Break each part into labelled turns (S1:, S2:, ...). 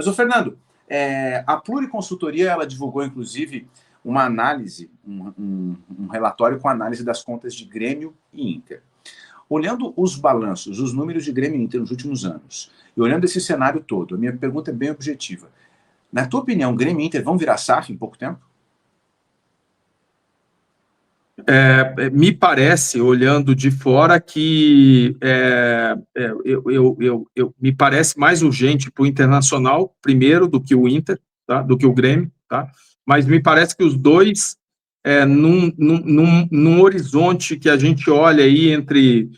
S1: Mas, ô Fernando, a Pluriconsultoria, ela divulgou, inclusive, uma análise, um relatório com análise das contas de Grêmio e Inter. Olhando os balanços, os números de Grêmio e Inter nos últimos anos, e olhando esse cenário todo, a minha pergunta é bem objetiva. Na tua opinião, Grêmio e Inter vão virar SAF em pouco tempo?
S2: Me parece, olhando de fora, que me parece mais urgente para o Internacional, primeiro, do que o Inter, tá? Do que o Grêmio, tá? Mas me parece que os dois, num horizonte que a gente olha aí entre,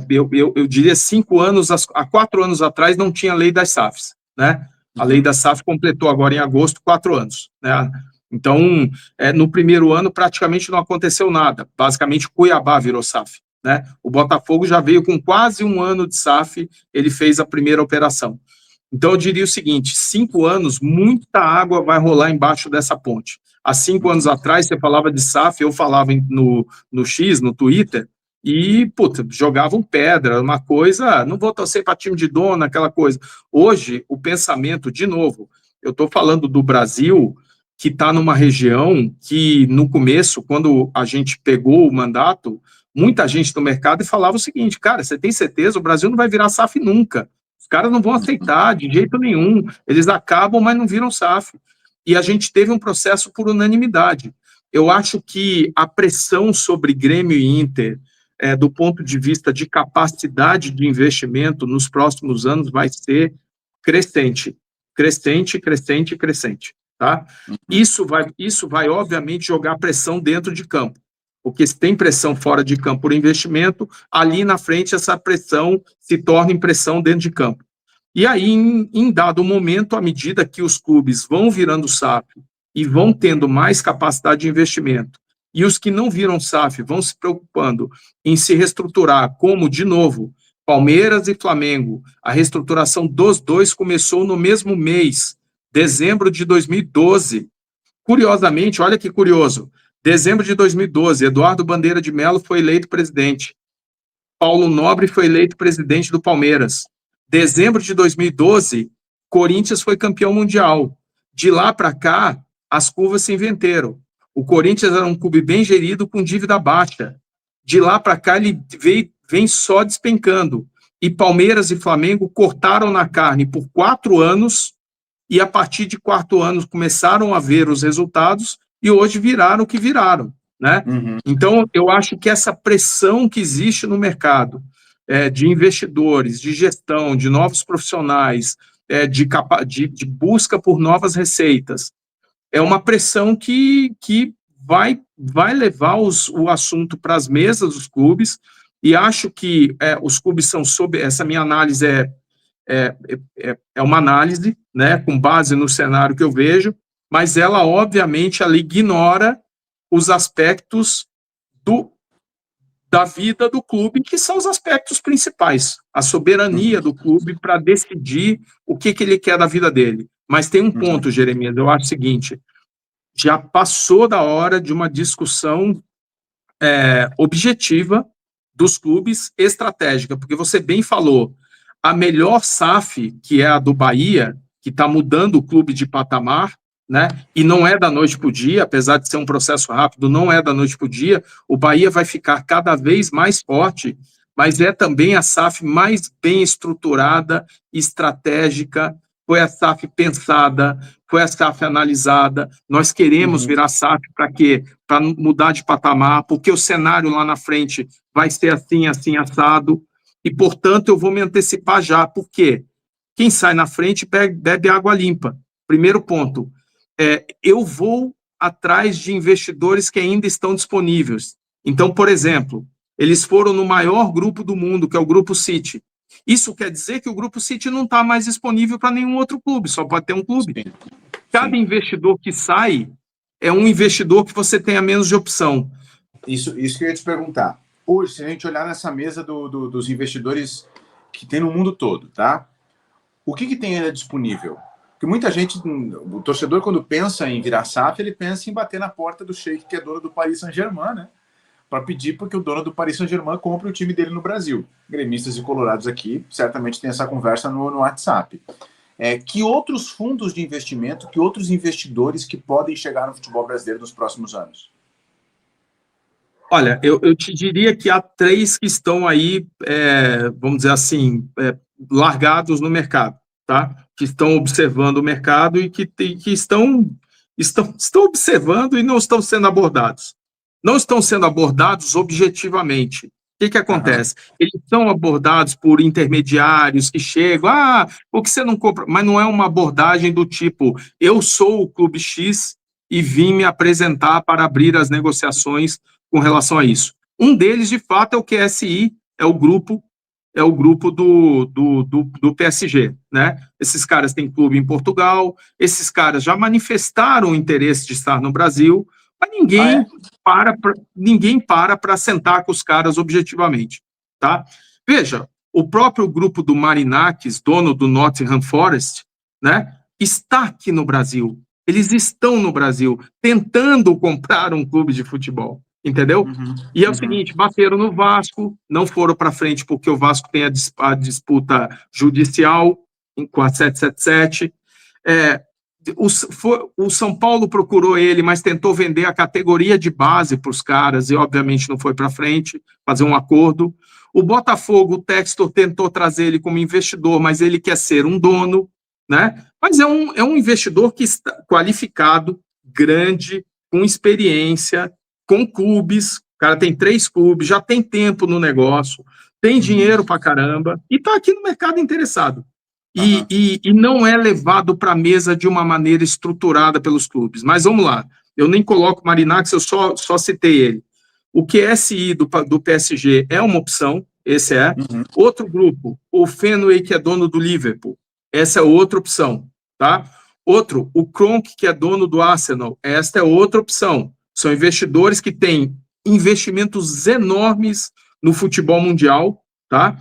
S2: eu diria, 5 anos, há 4 anos atrás, não tinha lei das SAFs, né? A lei da SAF completou agora em agosto 4 anos, né? Então, no primeiro ano, praticamente não aconteceu nada. Basicamente, Cuiabá virou SAF, né? O Botafogo já veio com quase 1 ano de SAF, ele fez a primeira operação. Então, eu diria o seguinte, 5 anos, muita água vai rolar embaixo dessa ponte. Há 5 anos atrás, você falava de SAF, eu falava no X, no Twitter, e, puta, jogavam pedra, uma coisa, não vou torcer para time de dono, aquela coisa. Hoje, o pensamento, de novo, eu estou falando do Brasil, que está numa região que, no começo, quando a gente pegou o mandato, muita gente no mercado falava o seguinte, cara, você tem certeza? O Brasil não vai virar SAF nunca. Os caras não vão aceitar de jeito nenhum. Eles acabam, mas não viram SAF. E a gente teve um processo por unanimidade. Eu acho que a pressão sobre Grêmio e Inter, do ponto de vista de capacidade de investimento nos próximos anos, vai ser crescente. Crescente, crescente, crescente. Tá? Isso vai, obviamente, jogar pressão dentro de campo, porque se tem pressão fora de campo por investimento, ali na frente essa pressão se torna em pressão dentro de campo. E aí, em dado momento, à medida que os clubes vão virando SAF e vão tendo mais capacidade de investimento, e os que não viram SAF vão se preocupando em se reestruturar, como, de novo, Palmeiras e Flamengo, a reestruturação dos dois começou no mesmo mês, dezembro de 2012. Curiosamente, olha que curioso, dezembro de 2012, Eduardo Bandeira de Mello foi eleito presidente. Paulo Nobre foi eleito presidente do Palmeiras. Dezembro de 2012, Corinthians foi campeão mundial. De lá para cá, as curvas se inverteram. O Corinthians era um clube bem gerido com dívida baixa. De lá para cá, ele vem só despencando. E Palmeiras e Flamengo cortaram na carne por 4 anos, e a partir de 4 anos começaram a ver os resultados e hoje viraram o que viraram, né? Então, eu acho que essa pressão que existe no mercado, de investidores, de gestão, de novos profissionais, de busca por novas receitas, é uma pressão que vai levar o assunto para as mesas dos clubes, e acho que os clubes são sob... Essa minha análise é uma análise, né, com base no cenário que eu vejo, mas ela, obviamente, ela ignora os aspectos da vida do clube, que são os aspectos principais, a soberania do clube para decidir o que ele quer da vida dele. Mas tem um ponto, Jeremias, eu acho o seguinte, já passou da hora de uma discussão objetiva dos clubes, estratégica, porque você bem falou, a melhor SAF, que é a do Bahia, que está mudando o clube de patamar, né? E não é da noite para o dia, apesar de ser um processo rápido, não é da noite para o dia, o Bahia vai ficar cada vez mais forte, mas é também a SAF mais bem estruturada, estratégica, foi a SAF pensada, foi a SAF analisada, nós queremos virar SAF para quê? Para mudar de patamar, porque o cenário lá na frente vai ser assim, assim, assado, e, portanto, eu vou me antecipar já. Por quê? Quem sai na frente bebe água limpa. Primeiro ponto. Eu vou atrás de investidores que ainda estão disponíveis. Então, por exemplo, eles foram no maior grupo do mundo, que é o Grupo City. Isso quer dizer que o Grupo City não está mais disponível para nenhum outro clube, só pode ter um clube. Cada investidor que sai é um investidor que você tenha menos de opção.
S1: Isso que eu ia te perguntar. Hoje, se a gente olhar nessa mesa dos investidores que tem no mundo todo, tá? O que tem ainda disponível? Porque muita gente, o torcedor, quando pensa em virar SAF, ele pensa em bater na porta do Sheik, que é dono do Paris Saint-Germain, né? Para pedir porque o dono do Paris Saint-Germain compre o time dele no Brasil. Gremistas e colorados aqui certamente tem essa conversa no WhatsApp. Que outros fundos de investimento, que outros investidores que podem chegar no futebol brasileiro nos próximos anos?
S2: Olha, eu te diria que há 3 que estão aí, vamos dizer assim, largados no mercado, tá? Que estão observando o mercado e que estão observando e não estão sendo abordados. Não estão sendo abordados objetivamente. O que acontece? Eles são abordados por intermediários que chegam, por que você não compra? Mas não é uma abordagem do tipo, eu sou o Clube X e vim me apresentar para abrir as negociações com relação a isso. Um deles, de fato, é o QSI, é o grupo do PSG, né? Esses caras têm clube em Portugal, esses caras já manifestaram o interesse de estar no Brasil, mas ninguém para sentar com os caras objetivamente, tá? Veja, o próprio grupo do Marinakis, dono do Nottingham Forest, né, está aqui no Brasil. Eles estão no Brasil tentando comprar um clube de futebol. Entendeu? E é o seguinte, bateram no Vasco, não foram para frente porque o Vasco tem a disputa judicial com a 777. O São Paulo procurou ele, mas tentou vender a categoria de base para os caras e, obviamente, não foi para frente, fazer um acordo. O Botafogo, o Textor tentou trazer ele como investidor, mas ele quer ser um dono, né? Mas é um investidor que está qualificado, grande, com experiência, com clubes, o cara tem 3 clubes, já tem tempo no negócio, tem dinheiro pra caramba, e tá aqui no mercado interessado. E não é levado para a mesa de uma maneira estruturada pelos clubes. Mas vamos lá, eu nem coloco o Marinakis, eu só citei ele. O QSI do PSG é uma opção, esse é. Outro grupo, o Fenway, que é dono do Liverpool, essa é outra opção, tá? Outro, o Kroenke, que é dono do Arsenal, esta é outra opção. São investidores que têm investimentos enormes no futebol mundial, tá?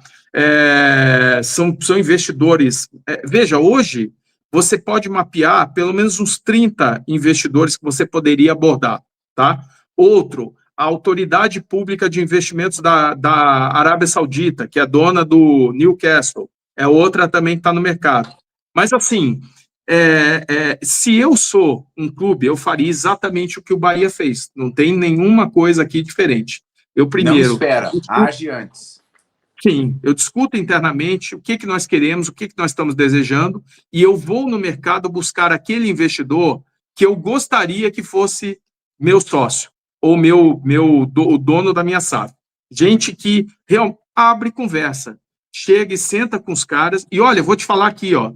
S2: São investidores... veja, hoje você pode mapear pelo menos uns 30 investidores que você poderia abordar, tá? Outro, a Autoridade Pública de Investimentos da Arábia Saudita, que é dona do Newcastle, é outra também que está no mercado. Mas, assim... se eu sou um clube, eu faria exatamente o que o Bahia fez. Não tem nenhuma coisa aqui diferente. Eu primeiro...
S1: Não espera, age antes.
S2: Sim, eu discuto internamente o que nós queremos, o que nós estamos desejando, e eu vou no mercado buscar aquele investidor que eu gostaria que fosse meu sócio, ou o dono da minha SAF. Gente que abre conversa, chega e senta com os caras, e olha, vou te falar aqui, ó,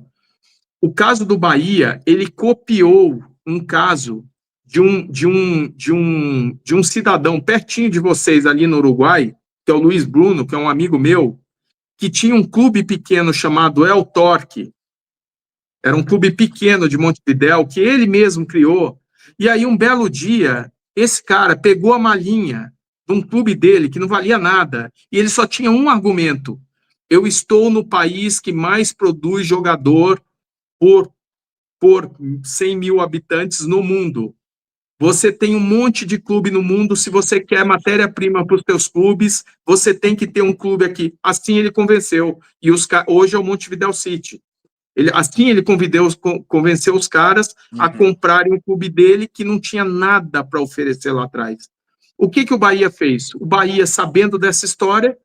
S2: o caso do Bahia, ele copiou um caso de um cidadão pertinho de vocês ali no Uruguai, que é o Luiz Bruno, que é um amigo meu, que tinha um clube pequeno chamado El Torque. Era um clube pequeno de Montevidéu, que ele mesmo criou. E aí, um belo dia, esse cara pegou a malinha de um clube dele, que não valia nada, e ele só tinha um argumento: eu estou no país que mais produz jogador por 100 mil habitantes no mundo. Você tem um monte de clube no mundo, se você quer matéria-prima para os seus clubes, você tem que ter um clube aqui. Assim ele convenceu. E hoje é o Montevidéu City. Assim ele convenceu os caras a comprarem o clube dele, que não tinha nada para oferecer lá atrás. O que o Bahia fez? O Bahia, sabendo dessa história,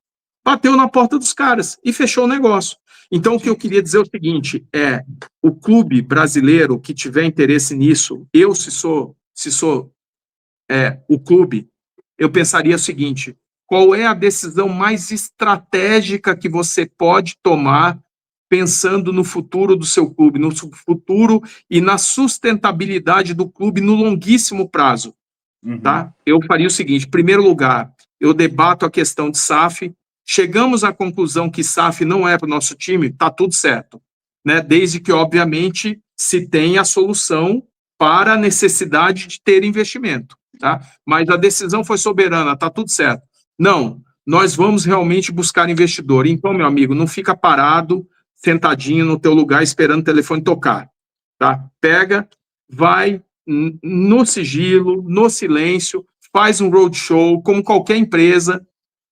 S2: bateu na porta dos caras e fechou o negócio. Então, o que eu queria dizer é o seguinte, o clube brasileiro que tiver interesse nisso, se sou o clube, eu pensaria o seguinte: qual é a decisão mais estratégica que você pode tomar pensando no futuro do seu clube, no futuro e na sustentabilidade do clube no longuíssimo prazo? Tá? Eu faria o seguinte: em primeiro lugar, eu debato a questão de SAF. Chegamos à conclusão que SAF não é para o nosso time, está tudo certo, né? Desde que, obviamente, se tenha a solução para a necessidade de ter investimento, tá? Mas a decisão foi soberana, está tudo certo. Não, nós vamos realmente buscar investidor. Então, meu amigo, não fica parado, sentadinho no teu lugar, esperando o telefone tocar, tá? Pega, vai no sigilo, no silêncio, faz um roadshow, como qualquer empresa,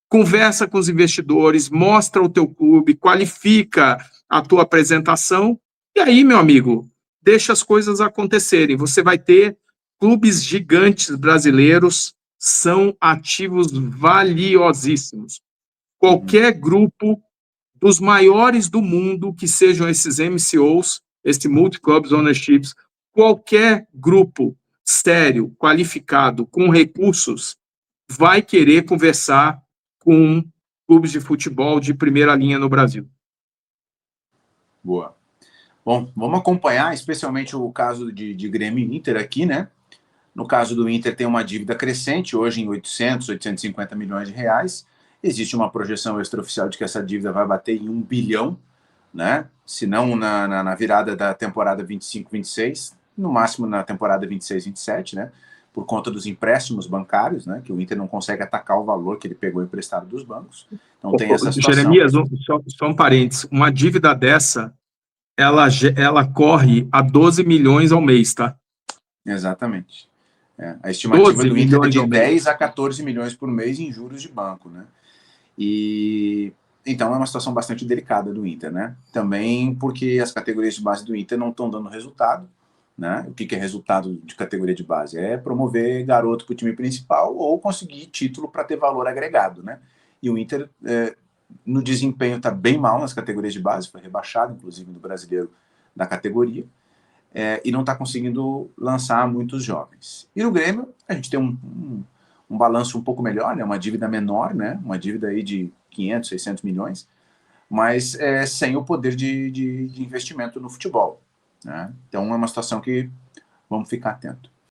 S2: conversa com os investidores, mostra o teu clube, qualifica a tua apresentação E aí, meu amigo, deixa as coisas acontecerem. Você vai ter clubes gigantes brasileiros, são ativos valiosíssimos. Qualquer grupo dos maiores do mundo, que sejam esses MCOs, esse Multi-Clubs Ownerships, qualquer grupo sério, qualificado, com recursos, vai querer conversar com clubes de futebol de primeira linha no Brasil.
S1: Boa. Bom, vamos acompanhar, especialmente o caso de Grêmio e Inter aqui, né? No caso do Inter, tem uma dívida crescente, hoje em 850 milhões de reais. Existe uma projeção extraoficial de que essa dívida vai bater em 1 bilhão, né? Se não na virada da temporada 25-26, no máximo na temporada 26-27, né? Por conta dos empréstimos bancários, né? Que o Inter não consegue atacar o valor que ele pegou emprestado dos bancos. Então tem essa situação.
S2: Jeremias, só um parênteses, uma dívida dessa, ela corre a 12 milhões ao mês, tá?
S1: Exatamente. A estimativa do Inter é de 10
S2: mês.
S1: a 14 milhões por mês em juros de banco, né? E então é uma situação bastante delicada do Inter, né? Também porque as categorias de base do Inter não estão dando resultado, né? O que é resultado de categoria de base? É promover garoto para o time principal ou conseguir título para ter valor agregado, né? E o Inter, no desempenho, está bem mal nas categorias de base, foi rebaixado, inclusive, no brasileiro da categoria. E não está conseguindo lançar muitos jovens. E no Grêmio, a gente tem um balanço um pouco melhor, né? Uma dívida menor, né? Uma dívida aí de 500, 600 milhões, mas sem o poder de investimento no futebol, né? Então é uma situação que vamos ficar atento.